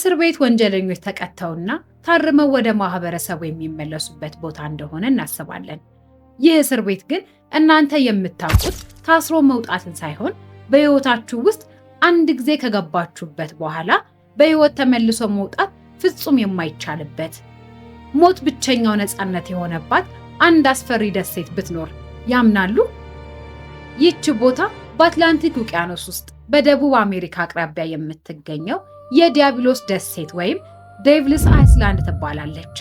እስር ቤት ወንጀለኞች ተቀጥተውና ታርመው ወደ ማህበረሰቡ የሚመለሱበት ቦታ እንደሆነ እናስባለን። ይህ እስር ቤት ግን እናንተ የምታውቁት ታስሮ መውጣትን ሳይሆን በህይወታችሁ ውስጥ አንድ ጊዜ ከገባችሁበት በኋላ በህይወት ተመልሶ መውጣት ፍጹም የማይቻልበት ሞት ብቸኛው ነፃነት የሆነባት አንድ አስፈሪ ደሴት ብትኖር ያምናሉ? ይህች ቦታ በአትላንቲክ ውቅያኖስ ውስጥ በደቡብ አሜሪካ አቅራቢያ የምትገኘው የዲያብሎስ ደሴት ወይም ዴቪልስ አይስላንድ ትባላለች።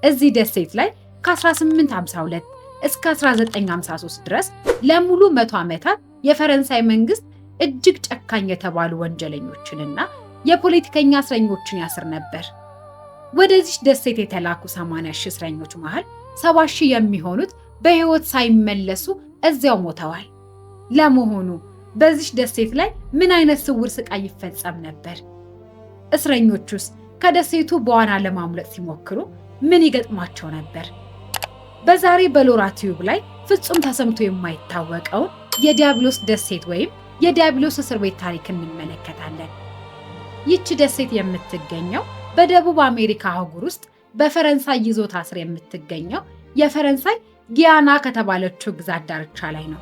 እዚህ ደሴት ላይ ከ1852 እስከ 1953 ድረስ ለሙሉ 100 ዓመታት የፈረንሳይ መንግስት እጅግ ጨካኝ የተባሉ ወንጀለኞችንና የፖለቲከኛ እስረኞችን ያስር ነበር። ወደዚህ ደሴት የተላኩ 80,000 እስረኞች መሃል 70,000 የሚሆኑት በህይወት ሳይመለሱ እዚያው ሞተዋል። ለመሆኑ በዚህ ደሴት ላይ ምን አይነት ስውር ስቃይ ይፈጸም ነበር? እስረኞቹስ ከደሴቱ በዋና ለማምለጥ ሲሞክሩ ምን ይገጥማቸው ነበር? በዛሬ በሎራ ቲዩብ ላይ ፍጹም ተሰምቶ የማይታወቀውን የዲያብሎስ ደሴት ወይም የዲያብሎስ እስር ቤት ታሪክ እንመለከታለን። ይህች ደሴት የምትገኘው በደቡብ አሜሪካ አህጉር ውስጥ በፈረንሳይ ይዞታ ስር የምትገኘው የፈረንሳይ ጊያና ከተባለችው ግዛት ዳርቻ ላይ ነው።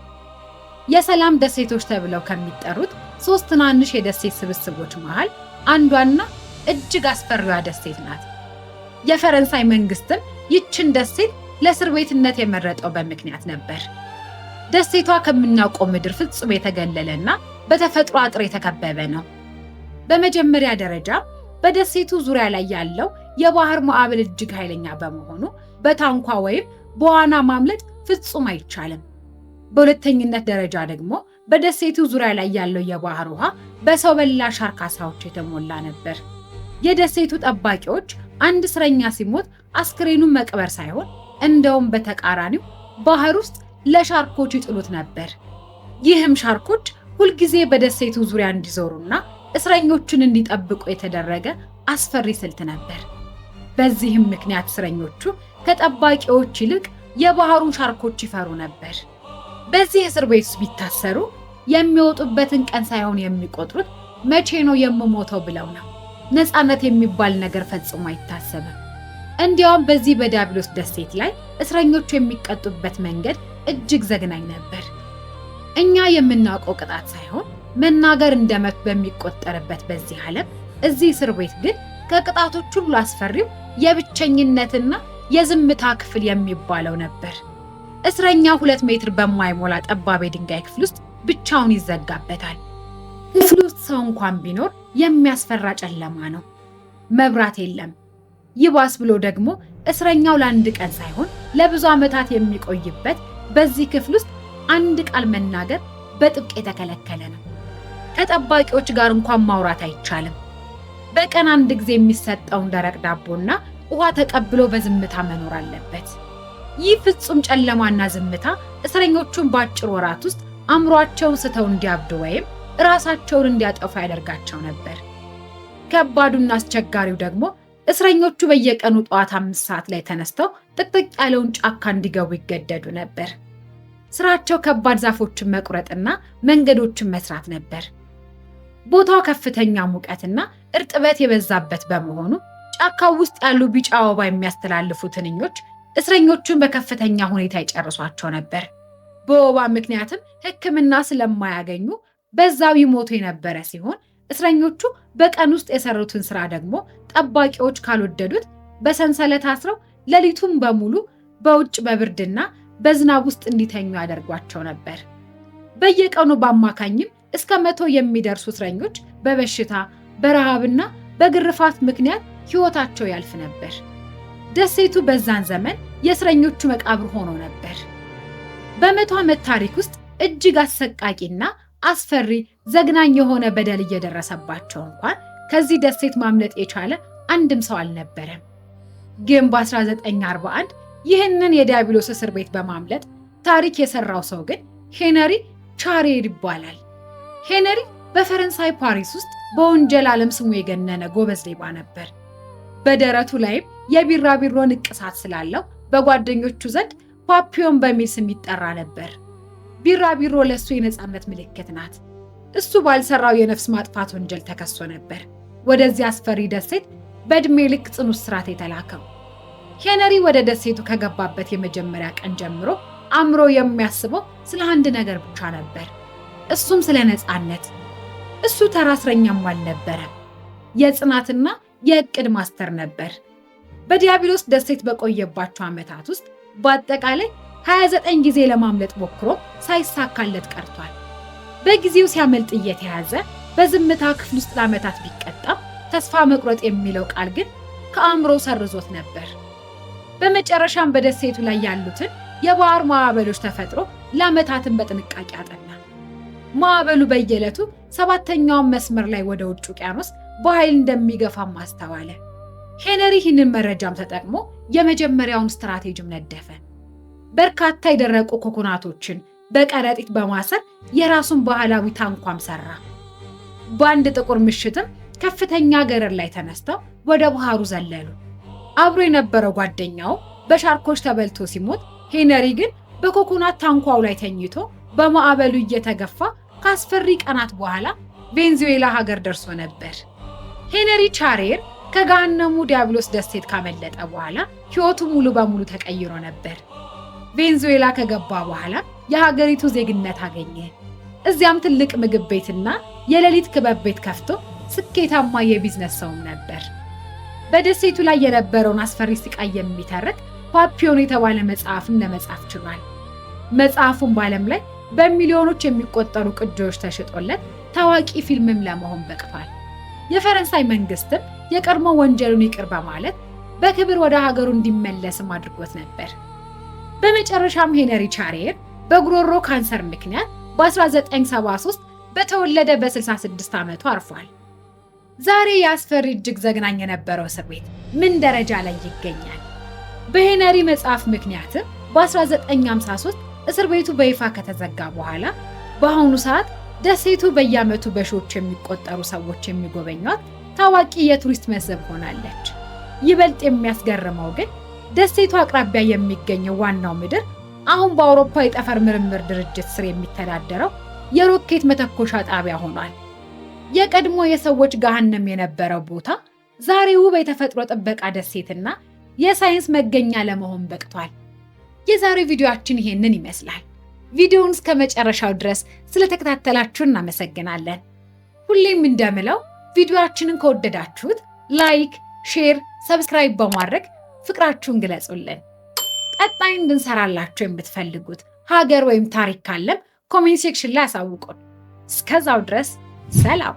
የሰላም ደሴቶች ተብለው ከሚጠሩት 3 ትናንሽ የደሴት ስብስቦች መሃል አንዷና እጅግ አስፈሪዋ ደሴት ናት። የፈረንሳይ መንግስትም ይህችን ደሴት ለእስር ቤትነት የመረጠው በምክንያት ነበር። ደሴቷ ከምናውቀው ምድር ፍጹም የተገለለና በተፈጥሮ አጥር የተከበበ ነው። በመጀመሪያ ደረጃ በደሴቱ ዙሪያ ላይ ያለው የባህር ማዕበል እጅግ ኃይለኛ በመሆኑ በታንኳ ወይም በዋና ማምለጥ ፍጹም አይቻልም። በሁለተኝነት ደረጃ ደግሞ በደሴቱ ዙሪያ ላይ ያለው የባህር ውሃ በሰው በላ ሻርክ ዓሳዎች የተሞላ ነበር። የደሴቱ ጠባቂዎች አንድ እስረኛ ሲሞት አስክሬኑን መቅበር ሳይሆን እንደውም በተቃራኒው ባህር ውስጥ ለሻርኮች ይጥሉት ነበር። ይህም ሻርኮች ሁልጊዜ በደሴቱ ዙሪያ እንዲዞሩና እስረኞቹን እንዲጠብቁ የተደረገ አስፈሪ ስልት ነበር። በዚህም ምክንያት እስረኞቹ ከጠባቂዎች ይልቅ የባህሩን ሻርኮች ይፈሩ ነበር። በዚህ እስር ቤት ውስጥ ቢታሰሩ የሚወጡበትን ቀን ሳይሆን የሚቆጥሩት መቼ ነው የምሞተው ብለው ነው። ነፃነት የሚባል ነገር ፈጽሞ አይታሰብም። እንዲያውም በዚህ በዲያብሎስ ደሴት ላይ እስረኞቹ የሚቀጡበት መንገድ እጅግ ዘግናኝ ነበር። እኛ የምናውቀው ቅጣት ሳይሆን መናገር እንደመብት በሚቆጠርበት በዚህ ዓለም እዚህ እስር ቤት ግን ከቅጣቶች ሁሉ አስፈሪው የብቸኝነትና የዝምታ ክፍል የሚባለው ነበር። እስረኛ 2 ሜትር በማይሞላ ጠባብ የድንጋይ ክፍል ውስጥ ብቻውን ይዘጋበታል። ክፍሉ ውስጥ ሰው እንኳን ቢኖር የሚያስፈራ ጨለማ ነው። መብራት የለም። ይባስ ብሎ ደግሞ እስረኛው ለአንድ ቀን ሳይሆን ለብዙ ዓመታት የሚቆይበት በዚህ ክፍል ውስጥ አንድ ቃል መናገር በጥብቅ የተከለከለ ነው። ከጠባቂዎች ጋር እንኳን ማውራት አይቻልም። በቀን አንድ ጊዜ የሚሰጠውን ደረቅ ዳቦና ውሃ ተቀብሎ በዝምታ መኖር አለበት። ይህ ፍጹም ጨለማና ዝምታ እስረኞቹን በአጭር ወራት ውስጥ አእምሯቸውን ስተው እንዲያብዱ ወይም ራሳቸውን እንዲያጠፉ ያደርጋቸው ነበር። ከባዱና አስቸጋሪው ደግሞ እስረኞቹ በየቀኑ ጠዋት 5 ሰዓት ላይ ተነስተው ጥቅጥቅ ያለውን ጫካ እንዲገቡ ይገደዱ ነበር። ስራቸው ከባድ ዛፎችን መቁረጥና መንገዶችን መስራት ነበር። ቦታው ከፍተኛ ሙቀትና እርጥበት የበዛበት በመሆኑ ጫካው ውስጥ ያሉ ቢጫ አበባ የሚያስተላልፉ ትንኞች እስረኞቹን በከፍተኛ ሁኔታ ይጨርሷቸው ነበር። በወባ ምክንያትም ሕክምና ስለማያገኙ በዛው ይሞቱ የነበረ ሲሆን እስረኞቹ በቀን ውስጥ የሰሩትን ስራ ደግሞ ጠባቂዎች ካልወደዱት በሰንሰለት አስረው ሌሊቱን በሙሉ በውጭ በብርድና በዝናብ ውስጥ እንዲተኙ ያደርጓቸው ነበር። በየቀኑ በአማካኝም እስከ 100 የሚደርሱ እስረኞች በበሽታ በረሃብና በግርፋት ምክንያት ሕይወታቸው ያልፍ ነበር። ደሴቱ በዛን ዘመን የእስረኞቹ መቃብር ሆኖ ነበር። በ100 ዓመት ታሪክ ውስጥ እጅግ አሰቃቂና አስፈሪ ዘግናኝ የሆነ በደል እየደረሰባቸው እንኳን ከዚህ ደሴት ማምለጥ የቻለ አንድም ሰው አልነበረም። ግን በ1941 ይህንን የዲያብሎስ እስር ቤት በማምለጥ ታሪክ የሰራው ሰው ግን ሄነሪ ቻሬር ይባላል። ሄነሪ በፈረንሳይ ፓሪስ ውስጥ በወንጀል ዓለም ስሙ የገነነ ጎበዝ ሌባ ነበር። በደረቱ ላይም የቢራቢሮ ንቅሳት ስላለው በጓደኞቹ ዘንድ ፓፒዮን በሚል ስም ይጠራ ነበር። ቢራቢሮ ለሱ የነፃነት ምልክት ናት። እሱ ባልሰራው የነፍስ ማጥፋት ወንጀል ተከሶ ነበር። ወደዚህ አስፈሪ ደሴት በዕድሜ ልክ ጽኑ እስራት የተላከው። ሄነሪ ወደ ደሴቱ ከገባበት የመጀመሪያ ቀን ጀምሮ አእምሮ የሚያስበው ስለ አንድ ነገር ብቻ ነበር። እሱም ስለ ነፃነት። እሱ ተራ እስረኛም አልነበረም። የጽናትና የእቅድ ማስተር ነበር። በዲያብሎስ ደሴት በቆየባቸው ዓመታት ውስጥ በአጠቃላይ 29 ጊዜ ለማምለጥ ሞክሮ ሳይሳካለት ቀርቷል። በጊዜው ሲያመልጥ እየተያዘ በዝምታ ክፍል ውስጥ ለዓመታት ቢቀጣም ተስፋ መቁረጥ የሚለው ቃል ግን ከአእምሮ ሰርዞት ነበር። በመጨረሻም በደሴቱ ላይ ያሉትን የባህር ማዕበሎች ተፈጥሮ ለዓመታትን በጥንቃቄ አጠና። ማዕበሉ በየዕለቱ 7ኛውን መስመር ላይ ወደ ውጭ ውቅያኖስ በኃይል እንደሚገፋም አስተዋለ። ሄነሪ ይህንን መረጃም ተጠቅሞ የመጀመሪያውን ስትራቴጂም ነደፈ። በርካታ የደረቁ ኮኮናቶችን በከረጢት በማሰር የራሱን ባህላዊ ታንኳም ሰራ። በአንድ ጥቁር ምሽትም ከፍተኛ ገረድ ላይ ተነስተው ወደ ባህሩ ዘለሉ። አብሮ የነበረው ጓደኛው በሻርኮች ተበልቶ ሲሞት፣ ሄነሪ ግን በኮኮናት ታንኳው ላይ ተኝቶ በማዕበሉ እየተገፋ ከአስፈሪ ቀናት በኋላ ቬንዙዌላ ሀገር ደርሶ ነበር። ሄነሪ ቻሬር ከገሃነሙ ዲያብሎስ ደሴት ካመለጠ በኋላ ሕይወቱ ሙሉ በሙሉ ተቀይሮ ነበር። ቬንዙዌላ ከገባ በኋላ የሀገሪቱ ዜግነት አገኘ። እዚያም ትልቅ ምግብ ቤትና የሌሊት ክበብ ቤት ከፍቶ ስኬታማ የቢዝነስ ሰውም ነበር። በደሴቱ ላይ የነበረውን አስፈሪ ስቃይ የሚተርክ ፓፒዮን የተባለ መጽሐፍን ለመጻፍ ችሏል። መጽሐፉን በዓለም ላይ በሚሊዮኖች የሚቆጠሩ ቅጂዎች ተሽጦለት ታዋቂ ፊልምም ለመሆን በቅቷል። የፈረንሳይ መንግስትም የቀድሞ ወንጀሉን ይቅር በማለት በክብር ወደ ሀገሩ እንዲመለስም አድርጎት ነበር። በመጨረሻም ሄነሪ ቻሬር በጉሮሮ ካንሰር ምክንያት በ1973 በተወለደ በ66 ዓመቱ አርፏል። ዛሬ የአስፈሪ እጅግ ዘግናኝ የነበረው እስር ቤት ምን ደረጃ ላይ ይገኛል? በሄነሪ መጽሐፍ ምክንያት በ1953 እስር ቤቱ በይፋ ከተዘጋ በኋላ በአሁኑ ሰዓት ደሴቱ በየዓመቱ በሺዎች የሚቆጠሩ ሰዎች የሚጎበኟት ታዋቂ የቱሪስት መስህብ ሆናለች። ይበልጥ የሚያስገርመው ግን ደሴቱ አቅራቢያ የሚገኘው ዋናው ምድር አሁን በአውሮፓ የጠፈር ምርምር ድርጅት ስር የሚተዳደረው የሮኬት መተኮሻ ጣቢያ ሆኗል። የቀድሞ የሰዎች ገሃነም የነበረው ቦታ ዛሬ ውብ የተፈጥሮ ጥበቃ ደሴትና የሳይንስ መገኛ ለመሆን በቅቷል። የዛሬው ቪዲዮአችን ይሄንን ይመስላል። ቪዲዮውን እስከ መጨረሻው ድረስ ስለተከታተላችሁ እናመሰግናለን። ሁሌም እንደምለው ቪዲዮአችንን ከወደዳችሁት ላይክ፣ ሼር፣ ሰብስክራይብ በማድረግ ፍቅራችሁን ግለጹልን። ቀጣይ እንድንሰራላችሁ የምትፈልጉት ሀገር ወይም ታሪክ ካለም ኮሜንት ሴክሽን ላይ አሳውቁን። እስከዛው ድረስ ሰላም።